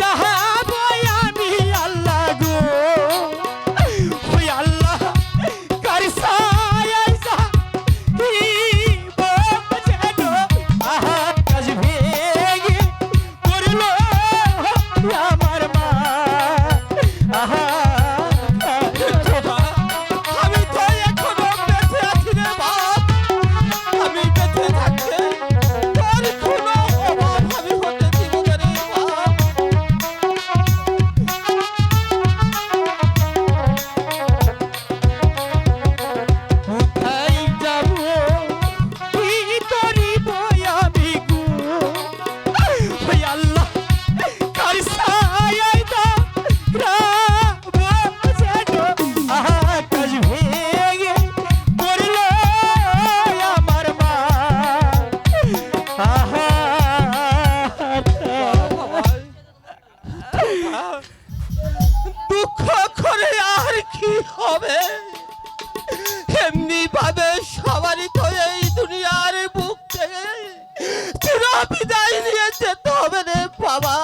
রাহাবো আমি আল্লাহ গো ওই আল্লাহ কার ছায়ায় থাকিব যেন আকাশ ভেঙে পড়লো আমার মা আমি তো এখনো বেঁচে আছি রে বাপ আমি বেঁচে থাকতে তোর কোনো অভাব আমি হতে দিব না রে বাপ কোথায় যাবো কি করিব আমি গো ওই আল্লাহ কার ছায়ায় থাকিব যেন আকাশ ভেঙে পড়লো আমার মা দুঃখ করে আর কি হবে এমনি ভাবে সবারই তো এই দুনিয়ার বুক থেকে চির বিদায় নিয়ে যেতে হবে রে বাবা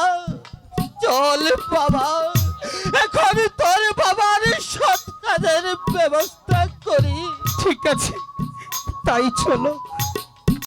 চল বাবা এখন তোর বাবার সৎ কাজের ব্যবস্থা করি ঠিক আছে তাই চলো